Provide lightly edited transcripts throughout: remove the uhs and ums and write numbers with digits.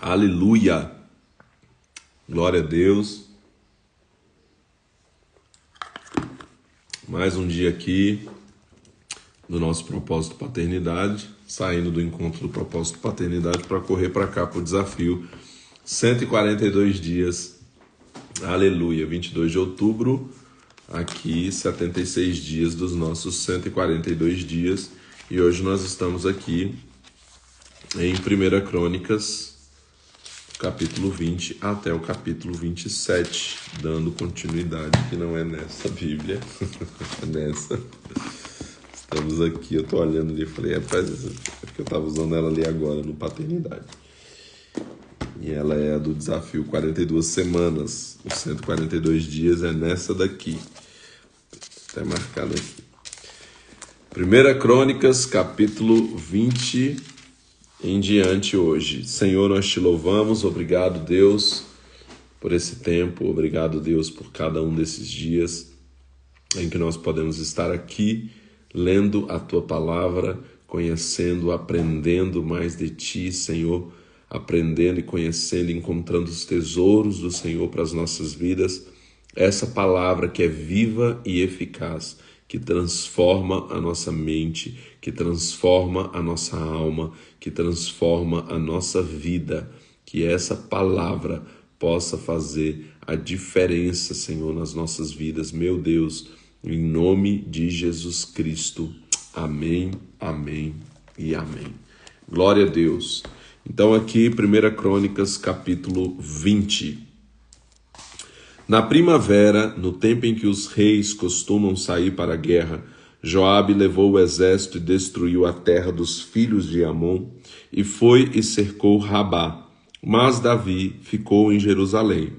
Aleluia! Glória a Deus. Mais um dia aqui do nosso propósito paternidade, saindo do encontro do propósito paternidade para correr para cá para o desafio 142 dias. Aleluia! 22 de outubro, aqui 76 dias dos nossos 142 dias. E hoje nós estamos aqui em 1 Crônicas, capítulo 20 até o capítulo 27, dando continuidade, que não é nessa Bíblia, é nessa. Estamos aqui, eu estou olhando ali e falei, rapaz, é porque eu estava usando ela ali agora, no Paternidade. E ela é a do desafio 42 semanas, os 142 dias é nessa daqui. Está marcado aqui. 1 Crônicas, capítulo 20 em diante hoje. Senhor, nós te louvamos, obrigado, Deus, por esse tempo, obrigado, Deus, por cada um desses dias em que nós podemos estar aqui, lendo a Tua Palavra, conhecendo, aprendendo mais de Ti, Senhor, aprendendo e conhecendo, encontrando os tesouros do Senhor para as nossas vidas, essa Palavra que é viva e eficaz, que transforma a nossa mente, que transforma a nossa alma, que transforma a nossa vida, que essa palavra possa fazer a diferença, Senhor, nas nossas vidas, meu Deus, em nome de Jesus Cristo. Amém, amém e amém. Glória a Deus. Então aqui, 1 Crônicas, capítulo 20. Na primavera, no tempo em que os reis costumam sair para a guerra, Joabe levou o exército e destruiu a terra dos filhos de Amon, e foi e cercou Rabá. Mas Davi ficou em Jerusalém.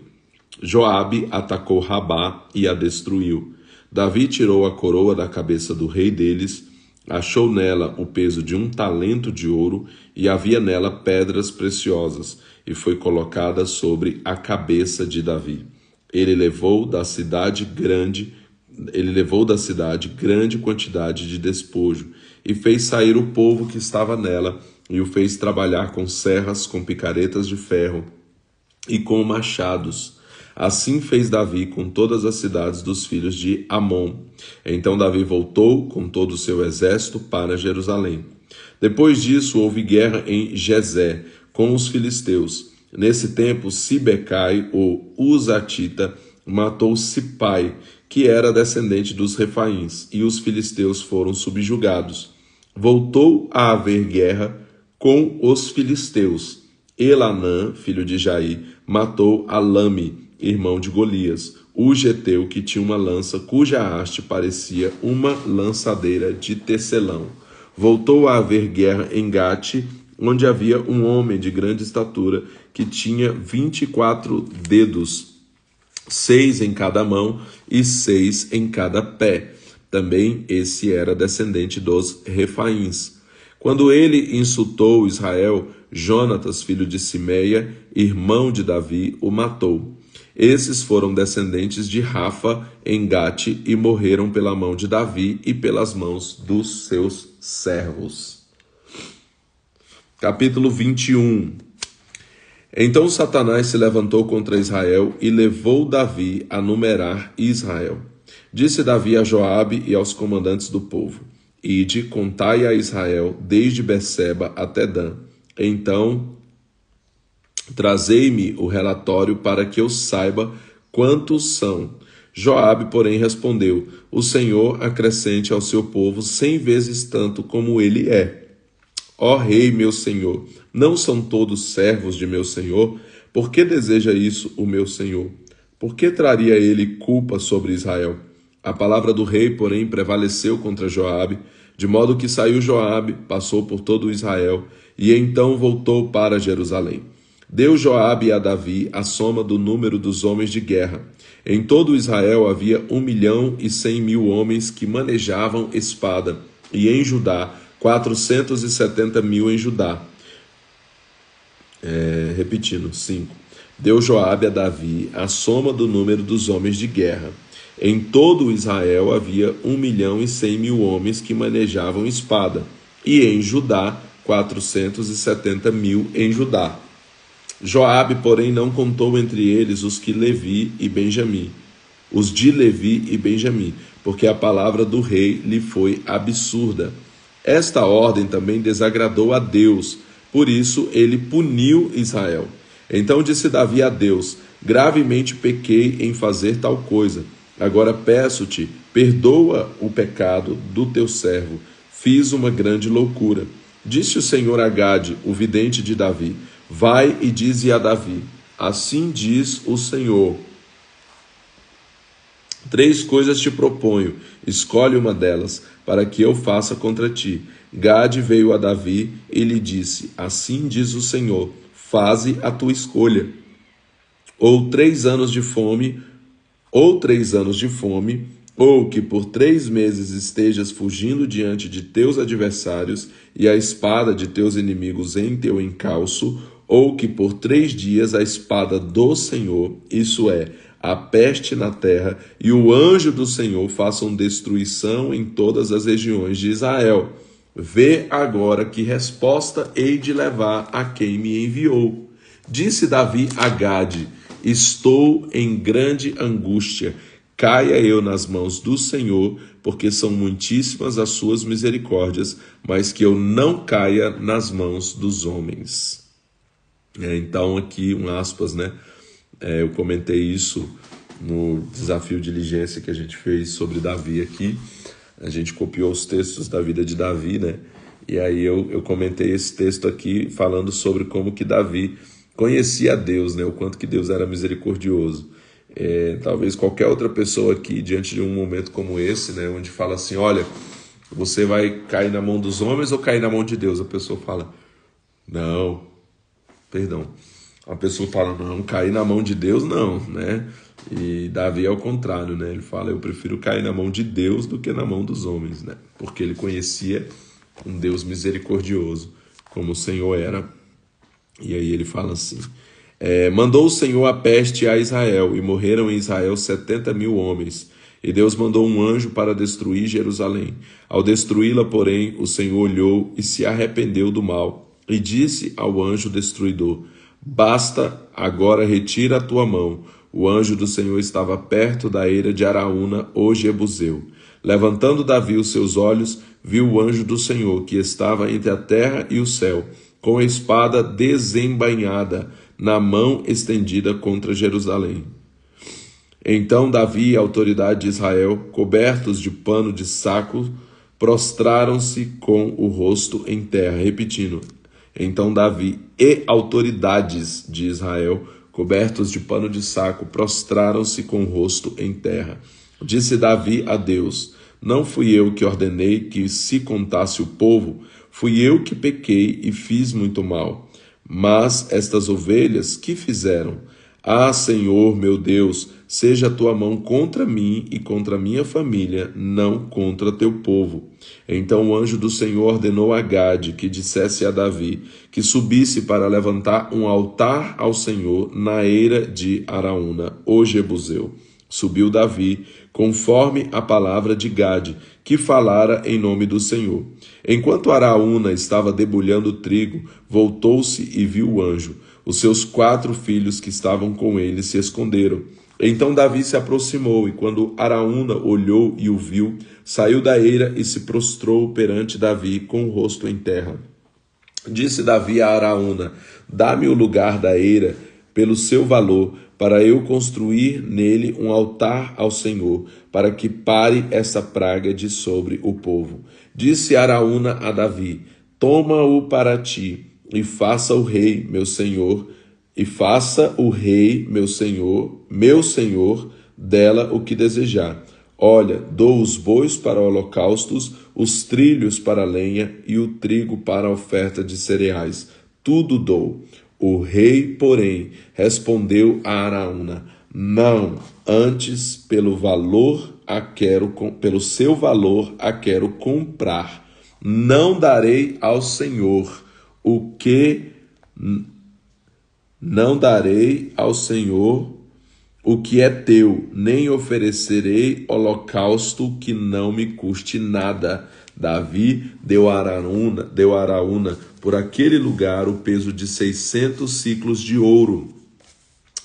Joabe atacou Rabá e a destruiu. Davi tirou a coroa da cabeça do rei deles, achou nela o peso de 1 talento de ouro, e havia nela pedras preciosas, e foi colocada sobre a cabeça de Davi. Ele levou da cidade grande quantidade de despojo, e fez sair o povo que estava nela, e o fez trabalhar com serras, com picaretas de ferro e com machados. Assim fez Davi com todas as cidades dos filhos de Amon. Então Davi voltou com todo o seu exército para Jerusalém. Depois disso houve guerra em Gezé com os filisteus. Nesse tempo, Sibecai, o Uzatita, matou Sipai, que era descendente dos Refaíns, e os filisteus foram subjugados. Voltou a haver guerra com os filisteus. Elanã, filho de Jair, matou Alame, irmão de Golias, o geteu, que tinha uma lança cuja haste parecia uma lançadeira de tecelão. Voltou a haver guerra em Gate, onde havia um homem de grande estatura que tinha 24 dedos, 6 em cada mão e 6 em cada pé. Também esse era descendente dos Refaíns. Quando ele insultou Israel, Jonatas, filho de Simeia, irmão de Davi, o matou. Esses foram descendentes de Rafa em Gate e morreram pela mão de Davi e pelas mãos dos seus servos. Capítulo 21. Então Satanás se levantou contra Israel e levou Davi a numerar Israel. Disse Davi a Joabe e aos comandantes do povo: Ide, contai a Israel desde Berseba até Dan. Então trazei-me o relatório para que eu saiba quantos são. Joabe, porém, respondeu: O Senhor acrescente ao seu povo 100 vezes tanto como ele é. Ó rei, meu senhor, não são todos servos de meu senhor? Por que deseja isso o meu senhor? Por que traria ele culpa sobre Israel? A palavra do rei, porém, prevaleceu contra Joabe, de modo que saiu Joabe, passou por todo Israel, e então voltou para Jerusalém. Deu Joabe a Davi a soma do número dos homens de guerra. Em todo Israel havia 1.100.000 homens que manejavam espada, e em Judá 470.000 em Judá. Repetindo, 5. Deu Joabe a Davi a soma do número dos homens de guerra. Em todo Israel havia 1.100.000 homens que manejavam espada, e em Judá 470.000 em Judá. Joabe, porém, não contou entre eles os de Levi e Benjamim, porque a palavra do rei lhe foi absurda. Esta ordem também desagradou a Deus, por isso ele puniu Israel. Então disse Davi a Deus: gravemente pequei em fazer tal coisa. Agora peço-te, perdoa o pecado do teu servo. Fiz uma grande loucura. Disse o Senhor a Gade, o vidente de Davi: vai e dize a Davi: assim diz o Senhor: 3 coisas te proponho, escolhe uma delas, para que eu faça contra ti. Gade veio a Davi e lhe disse: assim diz o Senhor, faze a tua escolha. Ou 3 anos de fome, ou que por 3 meses estejas fugindo diante de teus adversários e a espada de teus inimigos em teu encalço, ou que por 3 dias a espada do Senhor, isso é, a peste na terra, e o anjo do Senhor façam destruição em todas as regiões de Israel. Vê agora que resposta hei de levar a quem me enviou. Disse Davi a Gade: estou em grande angústia, caia eu nas mãos do Senhor, porque são muitíssimas as suas misericórdias, mas que eu não caia nas mãos dos homens. Então aqui um aspas, né? Eu comentei isso no desafio de diligência que a gente fez sobre Davi aqui. A gente copiou os textos da vida de Davi, né? E aí eu comentei esse texto aqui falando sobre como que Davi conhecia a Deus, né? O quanto que Deus era misericordioso. Talvez qualquer outra pessoa aqui, diante de um momento como esse, né? Onde fala assim, olha, você vai cair na mão dos homens ou cair na mão de Deus? A pessoa fala, a pessoa fala, não, cair na mão de Deus não, né? E Davi é o contrário, né? Ele fala, eu prefiro cair na mão de Deus do que na mão dos homens, né? Porque ele conhecia um Deus misericordioso, como o Senhor era. E aí ele fala assim, mandou o Senhor a peste a Israel, e morreram em Israel 70.000 homens. E Deus mandou um anjo para destruir Jerusalém. Ao destruí-la, porém, o Senhor olhou e se arrependeu do mal, e disse ao anjo destruidor: basta, agora retira a tua mão. O anjo do Senhor estava perto da eira de Araúna, o Jebuseu. Levantando Davi os seus olhos, viu o anjo do Senhor, que estava entre a terra e o céu, com a espada desembainhada, na mão estendida contra Jerusalém. Então Davi e a autoridade de Israel, cobertos de pano de saco, prostraram-se com o rosto em terra, repetindo. Então Davi e autoridades de Israel, cobertos de pano de saco, prostraram-se com o rosto em terra. Disse Davi a Deus: não fui eu que ordenei que se contasse o povo, fui eu que pequei e fiz muito mal. Mas estas ovelhas, que fizeram? Ah, Senhor, meu Deus, seja a tua mão contra mim e contra a minha família, não contra teu povo. Então o anjo do Senhor ordenou a Gade que dissesse a Davi que subisse para levantar um altar ao Senhor na eira de Araúna, o Jebuseu. Subiu Davi, conforme a palavra de Gade, que falara em nome do Senhor. Enquanto Araúna estava debulhando o trigo, voltou-se e viu o anjo. Os seus 4 filhos que estavam com ele se esconderam. Então Davi se aproximou, e quando Araúna olhou e o viu, saiu da eira e se prostrou perante Davi com o rosto em terra. Disse Davi a Araúna: dá-me o lugar da eira pelo seu valor, para eu construir nele um altar ao Senhor, para que pare essa praga de sobre o povo. Disse Araúna a Davi: toma-o para ti, e faça o rei, meu senhor, meu senhor, dela o que desejar. Olha, dou os bois para holocaustos, os trilhos para lenha e o trigo para a oferta de cereais. Tudo dou. O rei, porém, respondeu a Araúna: não, antes pelo seu valor a quero comprar. Não darei ao Senhor o que é teu, nem oferecerei holocausto que não me custe nada. Davi deu a Araúna por aquele lugar o peso de 600 siclos de ouro.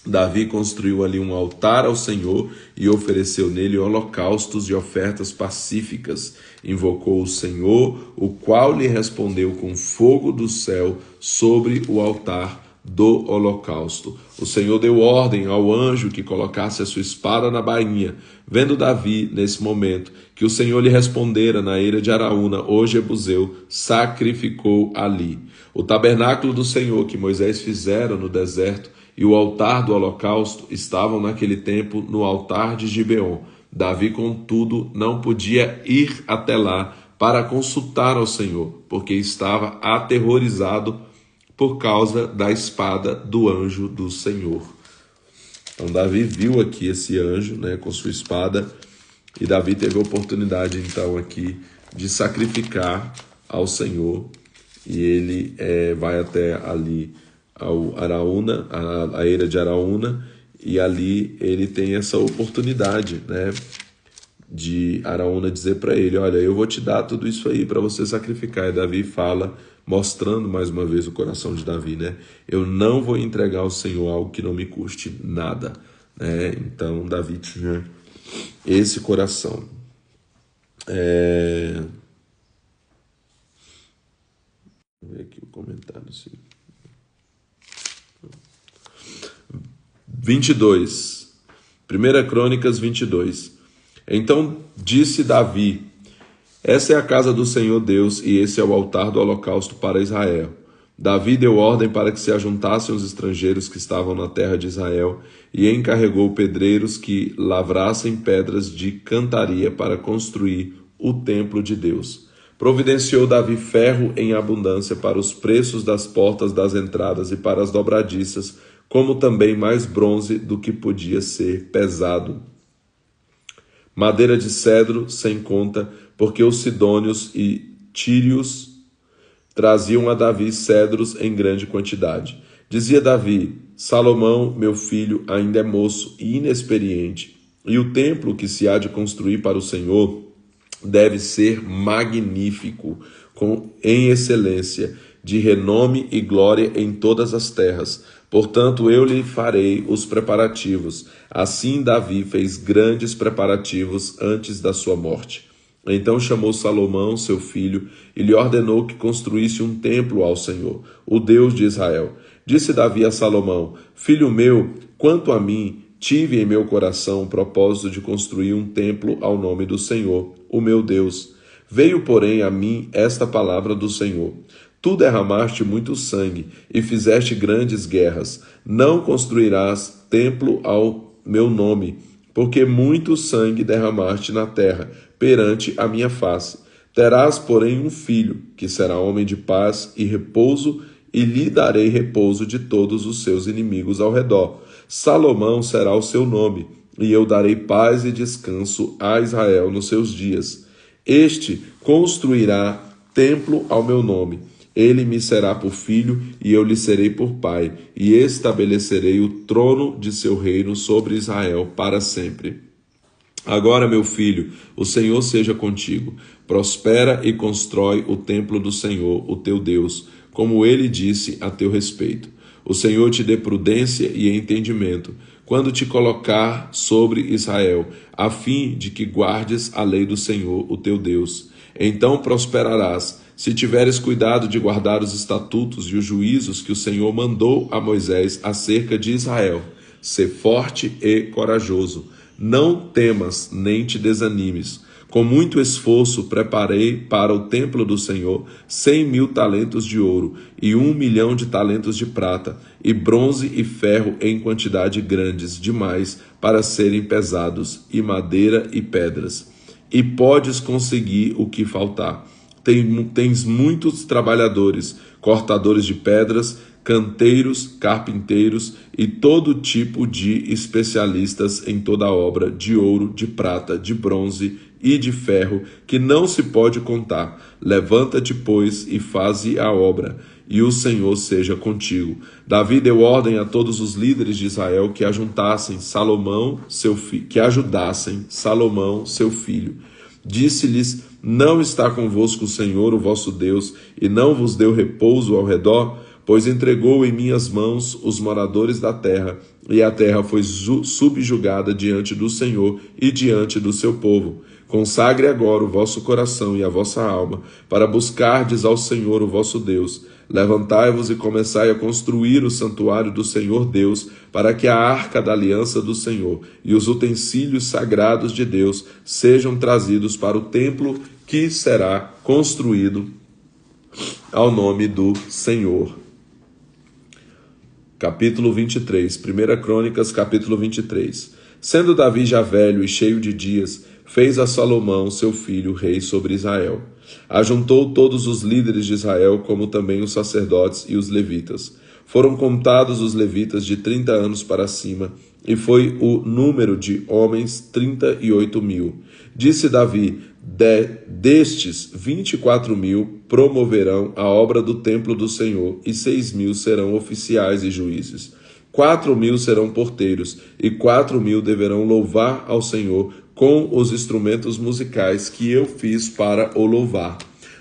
Davi construiu ali um altar ao Senhor e ofereceu nele holocaustos e ofertas pacíficas. Invocou o Senhor, o qual lhe respondeu com fogo do céu sobre o altar do holocausto. O Senhor deu ordem ao anjo que colocasse a sua espada na bainha. Vendo Davi, nesse momento, que o Senhor lhe respondera na eira de Araúna, o Jebuseu, sacrificou ali. O tabernáculo do Senhor que Moisés fizera no deserto e o altar do holocausto estavam naquele tempo no altar de Gibeon. Davi, contudo, não podia ir até lá para consultar ao Senhor, porque estava aterrorizado por causa da espada do anjo do Senhor. Então Davi viu aqui esse anjo, né, com sua espada, e Davi teve a oportunidade então aqui de sacrificar ao Senhor, e ele vai até ali ao Araúna, a eira de Araúna, e ali ele tem essa oportunidade, né, de Araúna dizer para ele: olha, eu vou te dar tudo isso aí para você sacrificar. E Davi fala, mostrando mais uma vez o coração de Davi, né? Eu não vou entregar ao Senhor algo que não me custe nada, né? Então Davi tinha esse coração. Vou ver aqui o comentário. 22. 1 Crônicas 22. Então disse Davi: essa é a casa do Senhor Deus, e esse é o altar do holocausto para Israel. Davi deu ordem para que se ajuntassem os estrangeiros que estavam na terra de Israel, e encarregou pedreiros que lavrassem pedras de cantaria para construir o templo de Deus. Providenciou Davi ferro em abundância para os preços das portas das entradas e para as dobradiças, como também mais bronze do que podia ser pesado. Madeira de cedro sem conta, porque os sidônios e tírios traziam a Davi cedros em grande quantidade. Dizia Davi: Salomão, meu filho, ainda é moço e inexperiente, e o templo que se há de construir para o Senhor deve ser magnífico, em excelência, de renome e glória em todas as terras. Portanto, eu lhe farei os preparativos. Assim Davi fez grandes preparativos antes da sua morte. Então chamou Salomão, seu filho, e lhe ordenou que construísse um templo ao Senhor, o Deus de Israel. Disse Davi a Salomão: filho meu, quanto a mim, tive em meu coração o propósito de construir um templo ao nome do Senhor, o meu Deus. Veio, porém, a mim esta palavra do Senhor: tu derramaste muito sangue e fizeste grandes guerras. Não construirás templo ao meu nome, porque muito sangue derramaste na terra, perante a minha face. Terás, porém, um filho, que será homem de paz e repouso, e lhe darei repouso de todos os seus inimigos ao redor. Salomão será o seu nome, e eu darei paz e descanso a Israel nos seus dias. Este construirá templo ao meu nome. Ele me será por filho, e eu lhe serei por pai, e estabelecerei o trono de seu reino sobre Israel para sempre. Agora, meu filho, o Senhor seja contigo. Prospera e constrói o templo do Senhor, o teu Deus, como ele disse a teu respeito. O Senhor te dê prudência e entendimento, quando te colocar sobre Israel, a fim de que guardes a lei do Senhor, o teu Deus. Então prosperarás, se tiveres cuidado de guardar os estatutos e os juízos que o Senhor mandou a Moisés acerca de Israel. Sê forte e corajoso. Não temas, nem te desanimes. Com muito esforço preparei para o templo do Senhor 100.000 talentos de ouro e 1.000.000 de talentos de prata, e bronze e ferro em quantidade grandes demais para serem pesados, e madeira e pedras. E podes conseguir o que faltar. Tens muitos trabalhadores, cortadores de pedras, canteiros, carpinteiros e todo tipo de especialistas em toda obra, de ouro, de prata, de bronze e de ferro, que não se pode contar. Levanta-te, pois, e faze a obra, e o Senhor seja contigo. Davi deu ordem a todos os líderes de Israel que ajudassem Salomão, seu filho. Disse-lhes: não está convosco o Senhor, o vosso Deus, e não vos deu repouso ao redor? Pois entregou em minhas mãos os moradores da terra, e a terra foi subjugada diante do Senhor e diante do seu povo. Consagre agora o vosso coração e a vossa alma, para buscardes ao Senhor, o vosso Deus. Levantai-vos e começai a construir o santuário do Senhor Deus, para que a arca da aliança do Senhor e os utensílios sagrados de Deus sejam trazidos para o templo que será construído ao nome do Senhor. Capítulo 23, 1 Crônicas, capítulo 23. Sendo Davi já velho e cheio de dias, fez a Salomão, seu filho, rei sobre Israel. Ajuntou todos os líderes de Israel, como também os sacerdotes e os levitas. Foram contados os levitas de 30 anos para cima, e foi o número de homens 38.000. Disse Davi: destes 24.000 promoverão a obra do templo do Senhor, e 6.000 serão oficiais e juízes. 4.000 serão porteiros, e 4.000 deverão louvar ao Senhor com os instrumentos musicais que eu fiz para o louvar.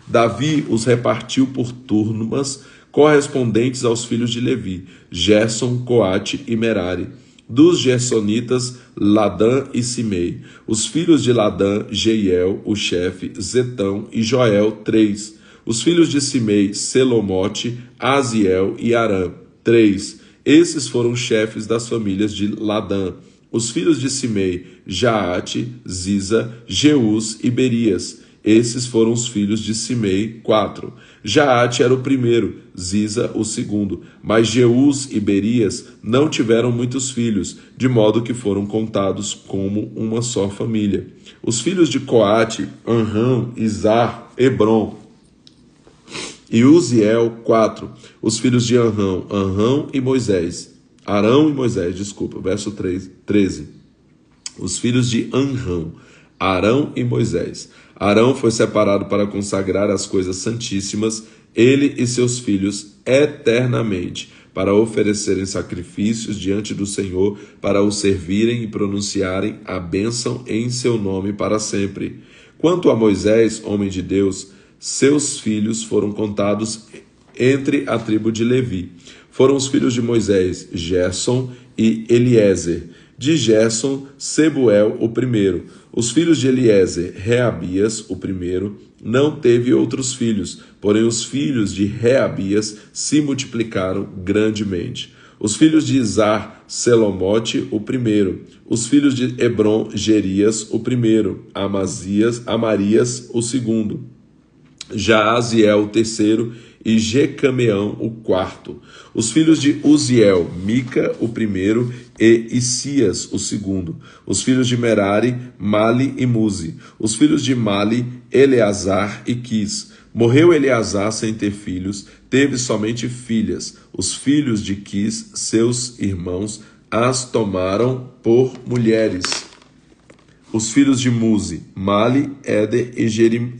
Davi os repartiu por turmas correspondentes aos filhos de Levi, Gerson, Coate e Merari. Dos gersonitas, Ladã e Simei. Os filhos de Ladã, Jeiel, o chefe, Zetão e Joel, 3. Os filhos de Simei, Selomote, Aziel e Arã, 3. Esses foram chefes das famílias de Ladã. Os filhos de Simei, Jaate, Ziza, Jeus e Berias. Esses foram os filhos de Simei, 4. Jaate era o primeiro, Ziza o segundo. Mas Jeus e Berias não tiveram muitos filhos, de modo que foram contados como uma só família. Os filhos de Coate, Anrão, Izar, Hebron e Uziel, 4. Os filhos de Arão e Moisés, verso 13. Os filhos de Anrão, Arão e Moisés. Arão foi separado para consagrar as coisas santíssimas, ele e seus filhos eternamente, para oferecerem sacrifícios diante do Senhor, para o servirem e pronunciarem a bênção em seu nome para sempre. Quanto a Moisés, homem de Deus, seus filhos foram contados entre a tribo de Levi. Foram os filhos de Moisés, Gerson e Eliezer. De Gerson, Sebuel, o primeiro. Os filhos de Eliezer, Reabias, o primeiro, não teve outros filhos, porém os filhos de Reabias se multiplicaram grandemente. Os filhos de Izar, Selomote, o primeiro. Os filhos de Hebron, Gerias, o primeiro. Amarias, o segundo. Jaaziel, o terceiro, e Jecameão, o quarto. Os filhos de Uziel, Mica, o primeiro, e Isias, o segundo. Os filhos de Merari, Mali e Muzi. Os filhos de Mali, Eleazar e Quis. Morreu Eleazar sem ter filhos, teve somente filhas. Os filhos de Quis, seus irmãos, as tomaram por mulheres. Os filhos de Muzi, Mali, Eder e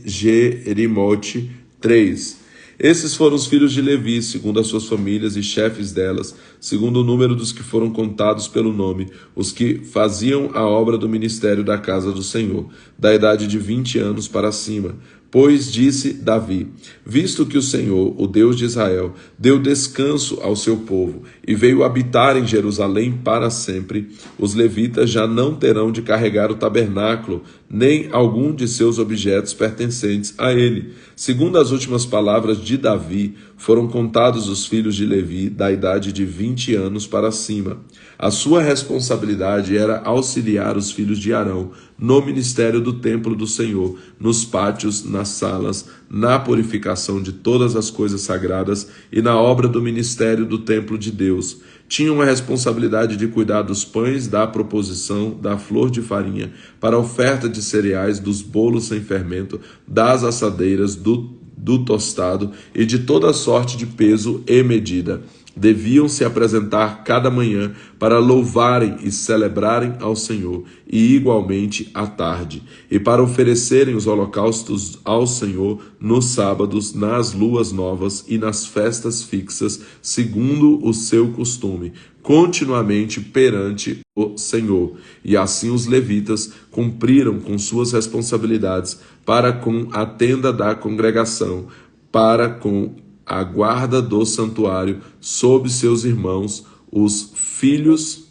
Jerimote, 3. Esses foram os filhos de Levi, segundo as suas famílias e chefes delas, segundo o número dos que foram contados pelo nome, os que faziam a obra do ministério da casa do Senhor, da idade de 20 anos para cima. Pois disse Davi: visto que o Senhor, o Deus de Israel, deu descanso ao seu povo e veio habitar em Jerusalém para sempre, os levitas já não terão de carregar o tabernáculo, nem algum de seus objetos pertencentes a ele. Segundo as últimas palavras de Davi, foram contados os filhos de Levi da idade de 20 anos para cima. A sua responsabilidade era auxiliar os filhos de Arão no ministério do templo do Senhor, nos pátios, nas salas, na purificação de todas as coisas sagradas e na obra do ministério do templo de Deus. Tinham a responsabilidade de cuidar dos pães, da proposição, da flor de farinha, para a oferta de cereais, dos bolos sem fermento, das assadeiras, do tostado e de toda sorte de peso e medida. deviam se apresentar cada manhã para louvarem e celebrarem ao Senhor, e igualmente à tarde, e para oferecerem os holocaustos ao Senhor nos sábados, nas luas novas e nas festas fixas, segundo o seu costume, continuamente perante o Senhor. E assim os levitas cumpriram com suas responsabilidades para com a tenda da congregação, para com a guarda do santuário, sob seus irmãos, os filhos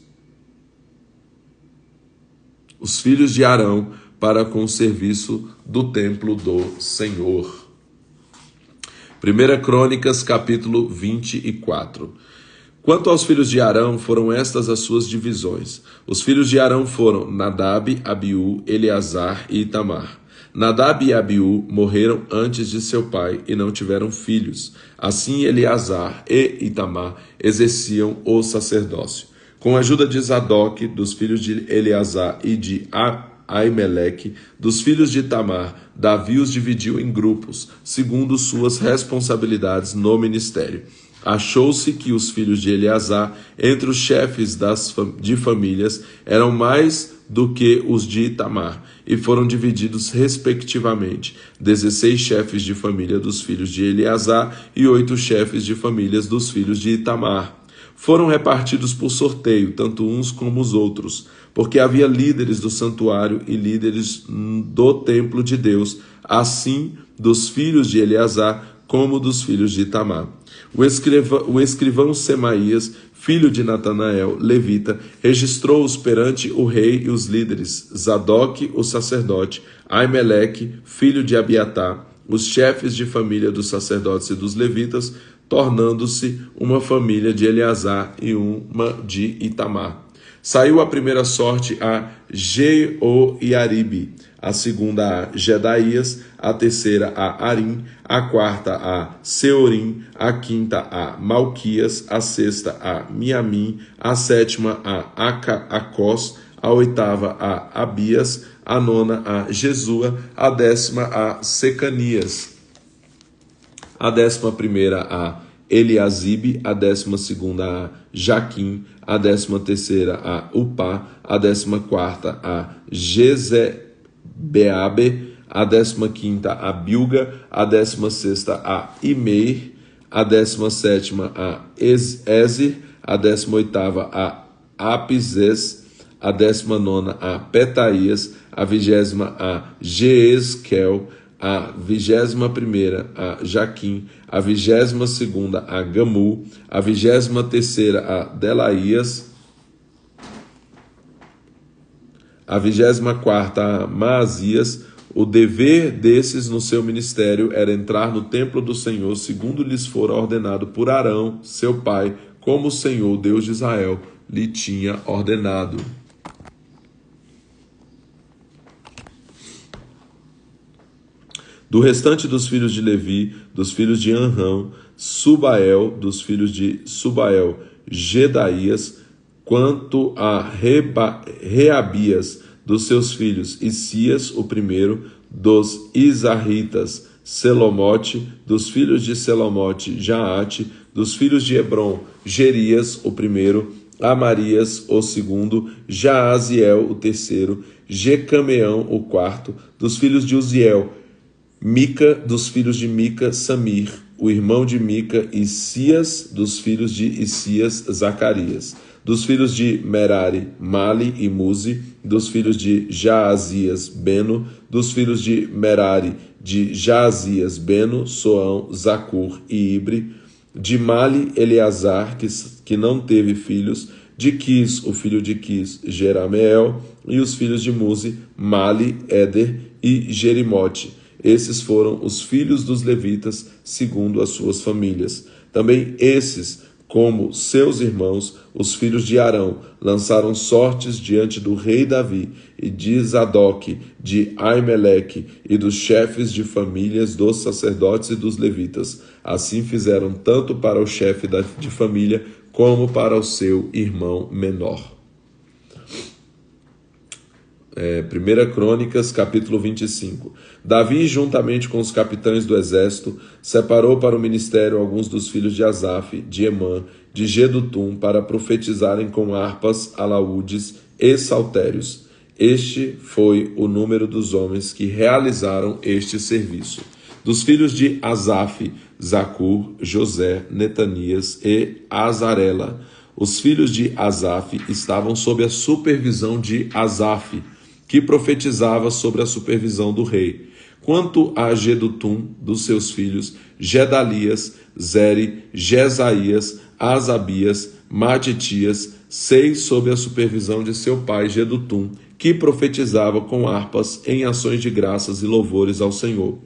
de Arão, para com o serviço do templo do Senhor. 1 Crônicas, capítulo 24. Quanto aos filhos de Arão, foram estas as suas divisões. Os filhos de Arão foram Nadab, Abiú, Eleazar e Itamar. Nadab e Abiú morreram antes de seu pai e não tiveram filhos. Assim Eleazar e Itamar exerciam o sacerdócio. Com a ajuda de Zadok, dos filhos de Eleazar e de Aimeleque, dos filhos de Itamar, Davi os dividiu em grupos, segundo suas responsabilidades no ministério. Achou-se que os filhos de Eleazar, entre os chefes de famílias, eram mais do que os de Itamar, e foram divididos respectivamente 16 chefes de família dos filhos de Eleazar e 8 chefes de famílias dos filhos de Itamar. Foram repartidos por sorteio, tanto uns como os outros, porque havia líderes do santuário e líderes do templo de Deus, assim dos filhos de Eleazar como dos filhos de Itamar. O escrivão Semaías, filho de Natanael, levita, registrou-os perante o rei e os líderes, Zadok, o sacerdote, Aimeleque, filho de Abiatar, os chefes de família dos sacerdotes e dos levitas, tornando-se uma família de Eleazar e uma de Itamar. Saiu a primeira sorte a Jeoiaribe, a segunda a Jedaías, a terceira a Arim, a quarta a Seorim, a quinta a Malquias, a sexta a Miamim, a sétima a Acós, a oitava a Abias, a nona a Jesua, a décima a Secanias, a 11ª a Eliasibe, a 12ª a Jaquim, a 13ª a Upá, a 14ª a Jezebeabe, a 15ª a Bilga, a 16ª a Imeir, a 17ª a Ezer, a 18ª a Apizes, a 19ª a Petaías, a 20ª a Jeesquel, a 21ª a Jaquim, a 22ª a Gamul, a 23ª a Delaías, a 24ª a Maasias. O dever desses no seu ministério era entrar no templo do Senhor, segundo lhes fora ordenado por Arão, seu pai, como o Senhor, Deus de Israel, lhe tinha ordenado. Do restante dos filhos de Levi, dos filhos de Anrão, Subael, dos filhos de Subael, Gedaías, quanto a Reabias, dos seus filhos, Isias, o primeiro, dos Izarritas, Selomote, dos filhos de Selomote, Jaate, dos filhos de Hebron, Gerias, o primeiro, Amarias, o segundo, Jaaziel, o terceiro, Jecameão, o quarto, dos filhos de Uziel, Mica, dos filhos de Mica, Samir, o irmão de Mica, Isias, dos filhos de Isias, Zacarias, dos filhos de Merari, Mali e Muzi, dos filhos de Jaazias, Beno, dos filhos de Merari, de Jaazias, Beno, Soão, Zacur e Ibre, de Mali, Eleazar, que não teve filhos, de Quis, o filho de Quis, Jerameel, e os filhos de Muzi, Mali, Éder e Jerimote. Esses foram os filhos dos levitas, segundo as suas famílias. Também esses, como seus irmãos, os filhos de Arão, lançaram sortes diante do rei Davi e de Zadok, de Aimeleque e dos chefes de famílias dos sacerdotes e dos levitas. Assim fizeram tanto para o chefe de família como para o seu irmão menor. 1 Crônicas, capítulo 25. Davi, juntamente com os capitães do exército, separou para o ministério alguns dos filhos de Asaf, de Emã, de Jedutum, para profetizarem com harpas, alaúdes e saltérios. Este foi o número dos homens que realizaram este serviço. Dos filhos de Asaf, Zacur, José, Netanias e Azarela. Os filhos de Asaf estavam sob a supervisão de Asaf, que profetizava sobre a supervisão do rei. Quanto a Jedutum, dos seus filhos, Gedalias, Zeri, Jesaías, Asabias, Matitias, 6 sob a supervisão de seu pai Jedutum, que profetizava com harpas em ações de graças e louvores ao Senhor.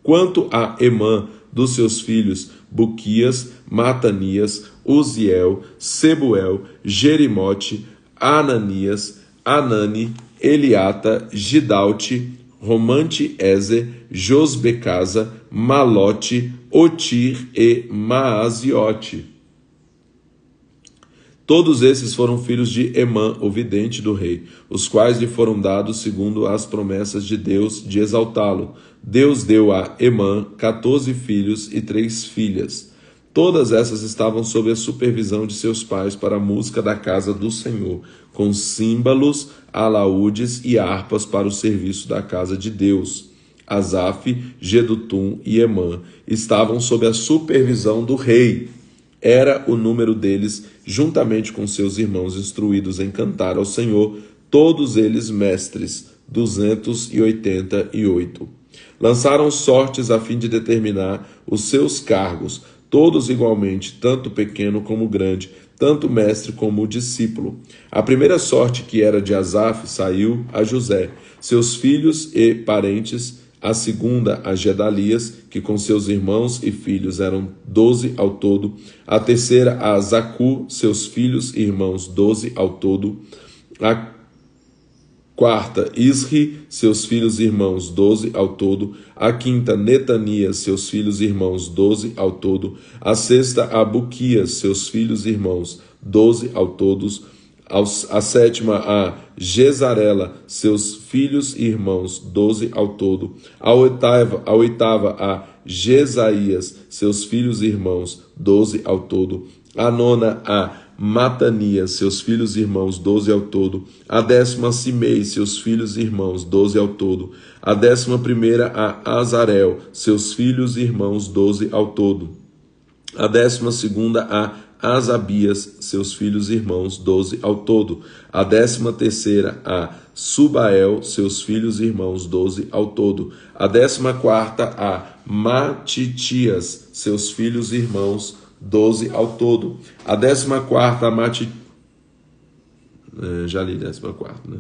Quanto a Emã, dos seus filhos, Buquias, Matanias, Uziel, Sebuel, Jerimote, Ananias, Anani, Eliata, Gidalte, Romante-Ezer, Josbecasa, Malote, Otir e Maaziote. Todos esses foram filhos de Emã, o vidente do rei, os quais lhe foram dados segundo as promessas de Deus de exaltá-lo. Deus deu a Emã 14 filhos e 3 filhas. Todas essas estavam sob a supervisão de seus pais para a música da casa do Senhor, com símbolos, alaúdes e harpas para o serviço da casa de Deus. Asaf, Jedutum e Emã estavam sob a supervisão do rei. Era o número deles, juntamente com seus irmãos instruídos em cantar ao Senhor, todos eles mestres, 288. Lançaram sortes a fim de determinar os seus cargos, todos igualmente, tanto pequeno como grande, tanto o mestre como o discípulo. A primeira sorte, que era de Asaf, saiu a José, seus filhos e parentes. A segunda a Gedalias, que com seus irmãos e filhos eram 12 ao todo. A terceira a Zacur, seus filhos e irmãos 12 ao todo. A quarta, Isri, seus filhos e irmãos 12 ao todo. A quinta, Netanias, seus filhos e irmãos 12 ao todo. A sexta, a Buquias, seus filhos e irmãos 12 ao todos. A sétima, a Gesarela, seus filhos e irmãos 12 ao todo. A oitava, a Jesaías, seus filhos e irmãos 12 ao todo. A nona, a Matanias, seus filhos e irmãos 12 ao todo. A 10ª, Simei, seus filhos e irmãos 12 ao todo. A 11ª, a Azarel, seus filhos e irmãos 12 ao todo. A 12ª, a Asabias, seus filhos e irmãos 12 ao todo. A 13ª, a Subael, seus filhos e irmãos 12 ao todo. A 14ª, a Matitias, seus filhos e irmãos 12 ao todo. A 14ª, a já li 14ª, né?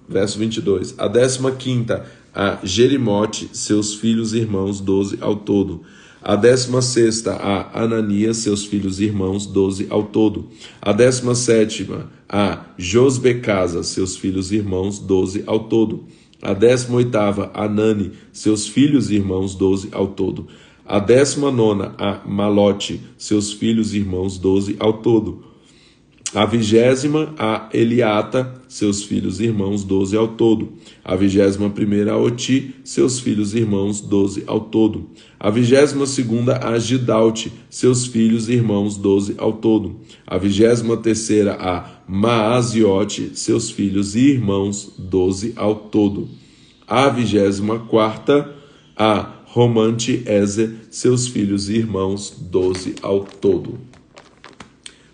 Verso 22. A 15ª, a Jerimote, seus filhos e irmãos 12 ao todo. A 16ª, a Ananias, seus filhos e irmãos 12 ao todo. A 17ª, a Josbecasa, seus filhos e irmãos 12 ao todo. A 18ª, a Anani, seus filhos e irmãos 12 ao todo. A 19ª, a Malote, seus filhos e irmãos 12 ao todo. A 20ª, a Eliata, seus filhos e irmãos 12 ao todo. A 21ª, a Oti, seus filhos e irmãos 12 ao todo. A 22ª, a Gidalte, seus filhos e irmãos 12 ao todo. A 23ª, a Maaziote, seus filhos e irmãos 12 ao todo. A 24ª, a Romante-Ezer, seus filhos e irmãos 12 ao todo.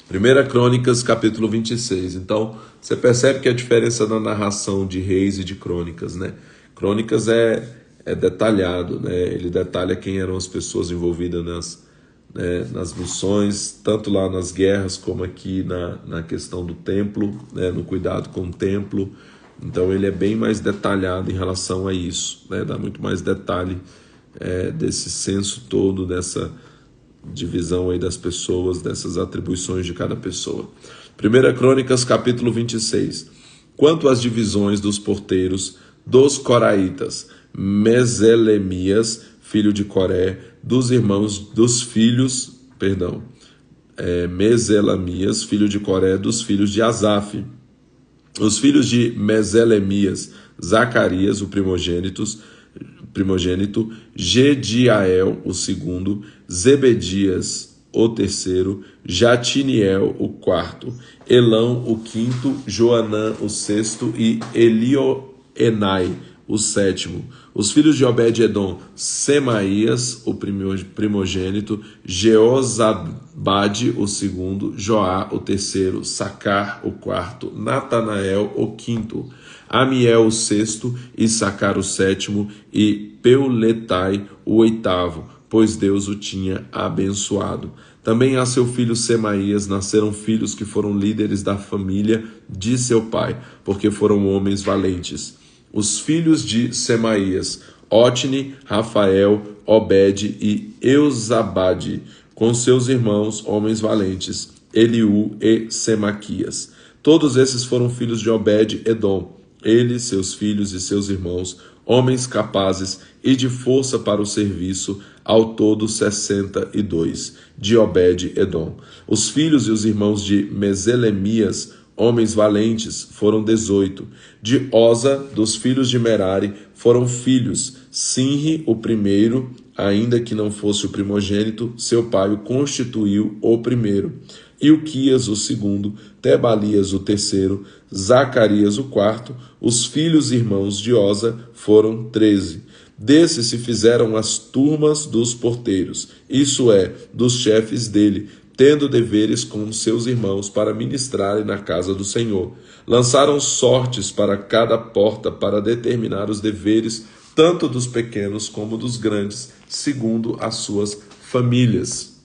1 Crônicas, capítulo 26. Então, você percebe que a diferença na narração de Reis e de Crônicas, né? Crônicas é detalhado, né? Ele detalha quem eram as pessoas envolvidas nas missões, tanto lá nas guerras como aqui na questão do templo, né? No cuidado com o templo. Então, ele é bem mais detalhado em relação a isso, né? Dá muito mais detalhe desse senso todo, dessa divisão aí das pessoas, dessas atribuições de cada pessoa. 1 Crônicas, capítulo 26. Quanto às divisões dos porteiros, dos coraitas, Meselemias, filho de Coré, dos filhos, Meselamias, filho de Coré, dos filhos de Asaf, Os filhos de Meselemias: Zacarias, o primogênito, Gediael, o segundo, Zebedias, o terceiro, Jatiniel, o quarto, Elão, o quinto, Joanã, o sexto e Elioenai, o sétimo. Os filhos de Obed-edom: Semaías, o primogênito, Jeozabade, o segundo, Joá, o terceiro, Sacar, o quarto, Natanael, o quinto, Amiel, o sexto, Issacar, o sétimo, e Peuletai, o oitavo, pois Deus o tinha abençoado. Também a seu filho Semaías nasceram filhos que foram líderes da família de seu pai, porque foram homens valentes. Os filhos de Semaías: Otni, Rafael, Obed e Eusabade, com seus irmãos, homens valentes, Eliú e Semaquias. Todos esses foram filhos de Obed-edom, ele, seus filhos e seus irmãos, homens capazes e de força para o serviço, ao todo 62, de Obed-edom. Os filhos e os irmãos de Meselemias, homens valentes, foram 18. De Oza, dos filhos de Merari, foram filhos: Sinri, o primeiro, ainda que não fosse o primogênito, seu pai o constituiu o primeiro. Ilquias, o segundo, Tebalias, o terceiro, Zacarias, o quarto. Os filhos e irmãos de Oza foram 13. Desses se fizeram as turmas dos porteiros, isso é, dos chefes dele, tendo deveres com seus irmãos para ministrarem na casa do Senhor. Lançaram sortes para cada porta para determinar os deveres, tanto dos pequenos como dos grandes, segundo as suas famílias.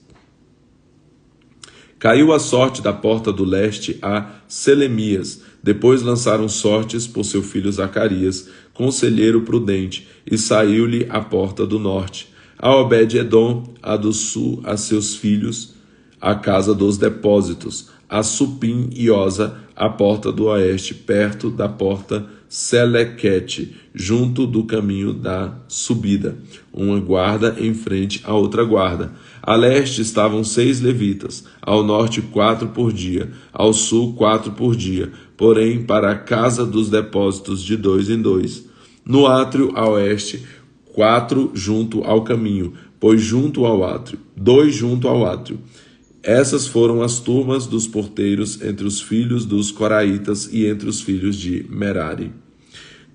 Caiu a sorte da porta do leste a Selemias. Depois lançaram sortes por seu filho Zacarias, conselheiro prudente, e saiu-lhe a porta do norte. A Obed-edom, a do sul, a seus filhos, a casa dos depósitos, a Supim e Oza, a porta do oeste, perto da porta Selequete, junto do caminho da subida, uma guarda em frente à outra guarda. A leste estavam 6 levitas, ao norte 4 por dia, ao sul 4 por dia, porém para a casa dos depósitos de 2 em 2. No átrio a oeste, 4 junto ao caminho, pois junto ao átrio, 2 junto ao átrio. Essas foram as turmas dos porteiros entre os filhos dos coraitas e entre os filhos de Merari.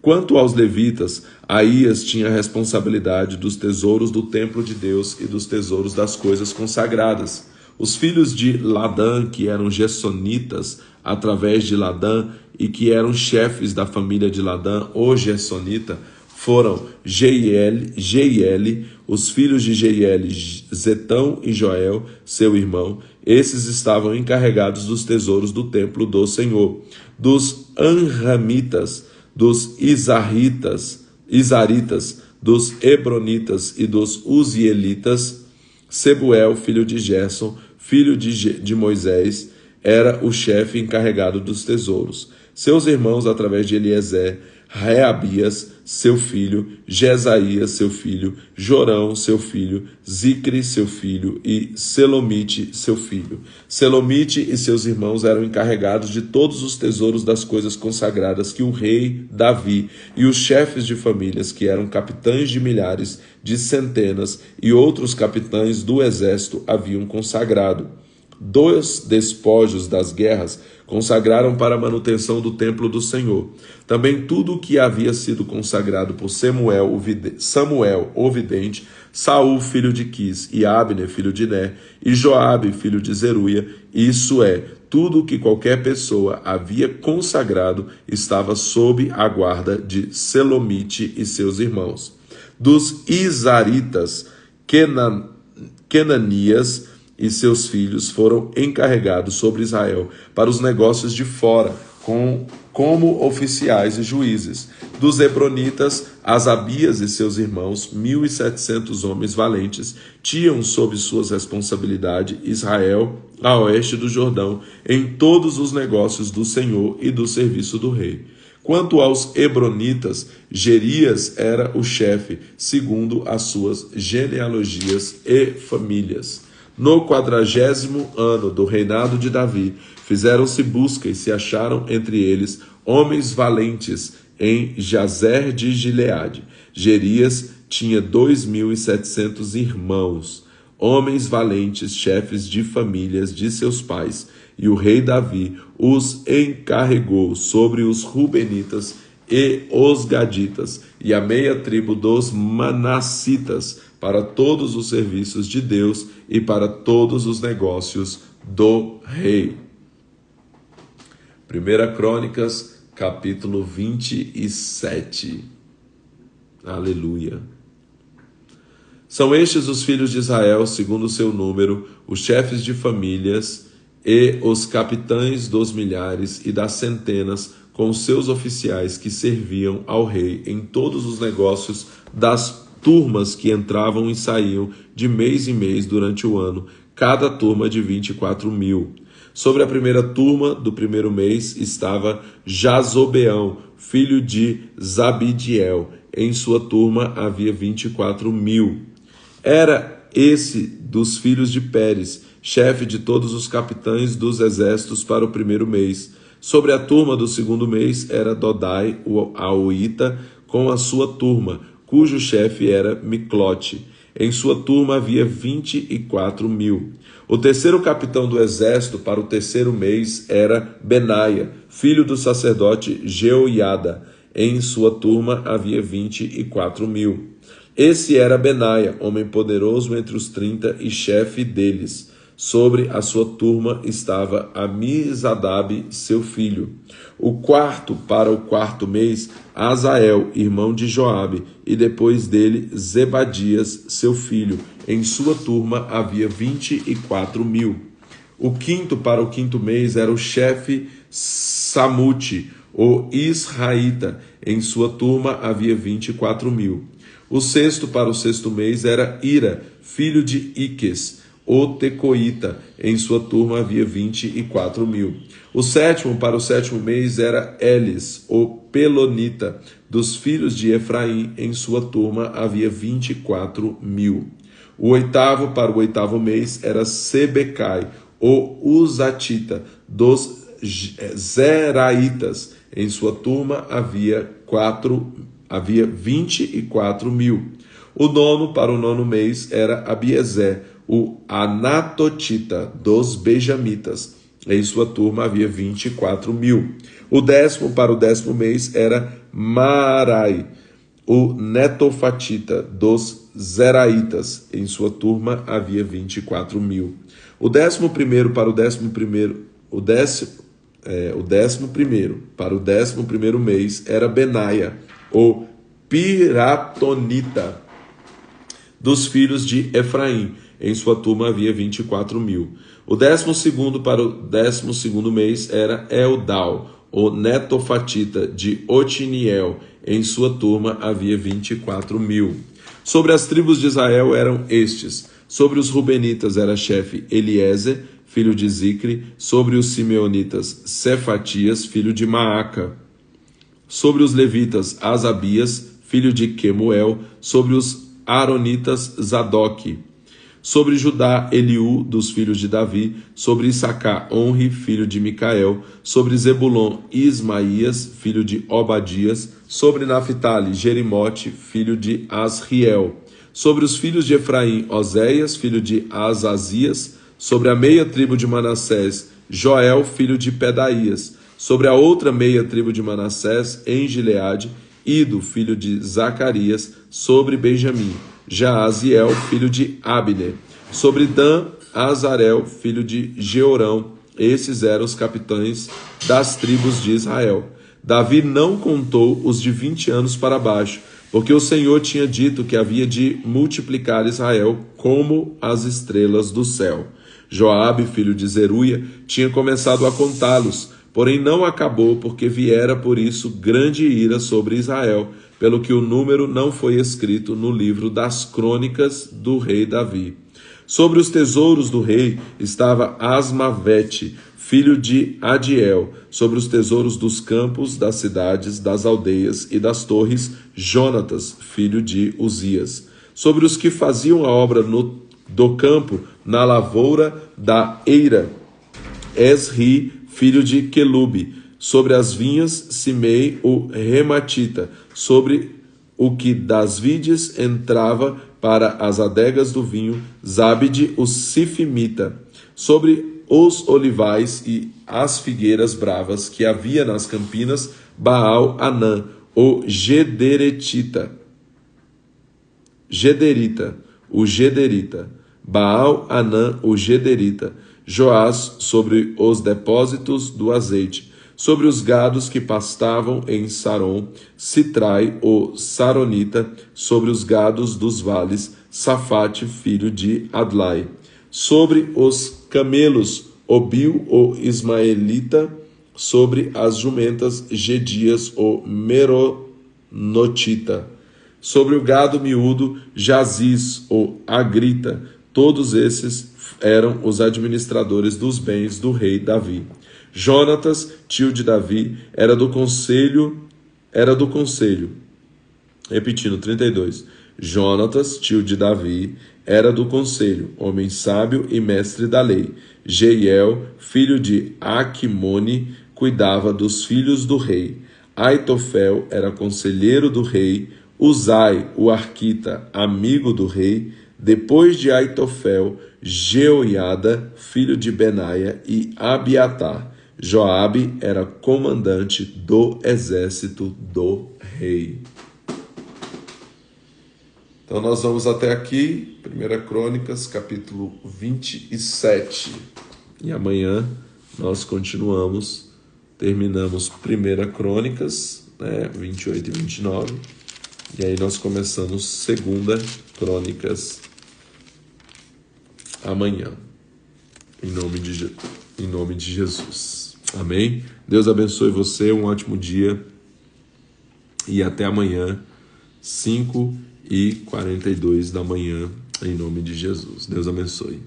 Quanto aos levitas, Aías tinha a responsabilidade dos tesouros do templo de Deus e dos tesouros das coisas consagradas. Os filhos de Ladã, que eram gersonitas através de Ladã e que eram chefes da família de Ladã, o gersonita, foram Jeiele, os filhos de Jeiele, Zetão e Joel, seu irmão. Esses estavam encarregados dos tesouros do templo do Senhor. Dos Anramitas, dos Izaritas, dos Hebronitas e dos Uzielitas, Sebuel, filho de Gerson, filho de Moisés, era o chefe encarregado dos tesouros. Seus irmãos, através de Eliezer, Reabias, seu filho, Jesaías, seu filho, Jorão, seu filho, Zicre, seu filho, e Selomite, seu filho. Selomite e seus irmãos eram encarregados de todos os tesouros das coisas consagradas que o rei Davi e os chefes de famílias, que eram capitães de milhares, de centenas, e outros capitães do exército haviam consagrado. Dos despojos das guerras consagraram para a manutenção do templo do Senhor. Também tudo o que havia sido consagrado por Samuel, o vidente, Saul, filho de Quis, e Abner, filho de Ner, e Joabe, filho de Zeruia, isso é, tudo o que qualquer pessoa havia consagrado estava sob a guarda de Selomite e seus irmãos. Dos Izaritas, Kenanias e seus filhos foram encarregados sobre Israel para os negócios de fora, como oficiais e juízes. Dos Hebronitas, Asabias e seus irmãos, 1.700 homens valentes, tinham sob suas responsabilidades Israel a oeste do Jordão, em todos os negócios do Senhor e do serviço do rei. Quanto aos Hebronitas, Gerias era o chefe, segundo as suas genealogias e famílias. No 40º ano do reinado de Davi, fizeram-se busca e se acharam entre eles homens valentes em Jazer de Gileade. Jerias tinha 2.700 irmãos, homens valentes, chefes de famílias de seus pais. E o rei Davi os encarregou sobre os Rubenitas e os Gaditas e a meia tribo dos Manassitas para todos os serviços de Deus e para todos os negócios do rei. 1 Crônicas, capítulo 27. Aleluia. São estes os filhos de Israel, segundo o seu número, os chefes de famílias e os capitães dos milhares e das centenas, com os seus oficiais que serviam ao rei em todos os negócios das turmas que entravam e saíam de mês em mês durante o ano, cada turma de 24.000. Sobre a primeira turma do primeiro mês estava Jazobeão, filho de Zabidiel. Em sua turma havia 24.000. Era esse dos filhos de Pérez, chefe de todos os capitães dos exércitos para o primeiro mês. Sobre a turma do segundo mês era Dodai, o Aoita, com a sua turma, cujo chefe era Miclote. Em sua turma havia 24.000. O terceiro capitão do exército para o terceiro mês era Benaia, filho do sacerdote Jeoiada. Em sua turma havia 24.000. Esse era Benaia, homem poderoso entre os 30 e chefe deles. Sobre a sua turma estava Amizadab, seu filho. O quarto para o quarto mês, Azael, irmão de Joabe, e depois dele Zebadias, seu filho. Em sua turma havia 24.000. O quinto para o quinto mês era o chefe Samute, o Israelita. Em sua turma havia 24.000. O sexto para o sexto mês era Ira, filho de Iques, o Tecoíta. Em sua turma havia 24.000. O sétimo para o sétimo mês era Elis, o Pelonita, dos filhos de Efraim. Em sua turma havia 24.000. O oitavo para o oitavo mês era Sebecai, o Uzatita, dos Zeraitas. Em sua turma havia 24.000. O nono para o nono mês era Abiezer, o Anatotita, dos Benjamitas. Em sua turma havia 24.000. O décimo para o décimo mês era Maarai, o Netofatita, dos Zeraitas. Em sua turma havia 24.000. O décimo primeiro para o décimo primeiro mês era Benaia, o Piratonita, dos filhos de Efraim. Em sua turma havia 24.000. O 12º para o 12º mês era Eldal, o Netofatita, de Otiniel. Em sua turma havia 24.000. Sobre as tribos de Israel eram estes. Sobre os Rubenitas era chefe Eliezer, filho de Zicre. Sobre os Simeonitas, Cefatias, filho de Maaca. Sobre os levitas, Asabias, filho de Quemuel. Sobre os Aronitas, Zadok. Sobre Judá, Eliú, dos filhos de Davi. Sobre Issacar, Onri, filho de Micael. Sobre Zebulon, Ismaías, filho de Obadias. Sobre Naphtali, Jerimote, filho de Asriel. Sobre os filhos de Efraim, Oséias, filho de Azazias. Sobre a meia tribo de Manassés, Joel, filho de Pedaías. Sobre a outra meia tribo de Manassés, em Gileade, Ido, filho de Zacarias. Sobre Benjamim, Jaaziel, filho de Abner. Sobre Dan, Azarel, filho de Georão. Esses eram os capitães das tribos de Israel. Davi não contou os de 20 anos para baixo, porque o Senhor tinha dito que havia de multiplicar Israel como as estrelas do céu. Joabe, filho de Zeruia, tinha começado a contá-los, porém não acabou, porque viera por isso grande ira sobre Israel, pelo que o número não foi escrito no livro das crônicas do rei Davi. Sobre os tesouros do rei estava Asmavete, filho de Adiel. Sobre os tesouros dos campos, das cidades, das aldeias e das torres, Jonatas, filho de Uzias. Sobre os que faziam a obra do campo, na lavoura da eira, Esri, filho de Quelube. Sobre as vinhas, Simei, o rematita. Sobre o que das vides entrava para as adegas do vinho, Zabde, o sifimita. Sobre os olivais e as figueiras bravas que havia nas campinas, Baal-Anã, o Gederita, Baal-Anã, o Gederita. Joás, sobre os depósitos do azeite, sobre os gados que pastavam em Saron, Sitrai, o Saronita, sobre os gados dos vales, Safate, filho de Adlai. Sobre os camelos, Obil, o Ismaelita, sobre as jumentas, Gedias, o Meronotita. Sobre o gado miúdo, Jaziz, o Agrita. Todos esses eram os administradores dos bens do rei Davi. Jonatas, tio de Davi, era do conselho. Repetindo, 32. Jonatas, tio de Davi, era do conselho, homem sábio e mestre da lei. Jeiel, filho de Aquimone, cuidava dos filhos do rei. Aitofel era conselheiro do rei. Uzai, o arquita, amigo do rei. Depois de Aitofel, Jeoiada, filho de Benaia, e Abiatar. Joabe era comandante do exército do rei. Então nós vamos até aqui, 1 Crônicas, capítulo 27. E amanhã nós continuamos, terminamos 1 Crônicas, 28 e 29. E aí nós começamos 2 Crônicas amanhã, em nome de Jesus. Amém? Deus abençoe você, um ótimo dia e até amanhã, 5h42 da manhã, em nome de Jesus. Deus abençoe.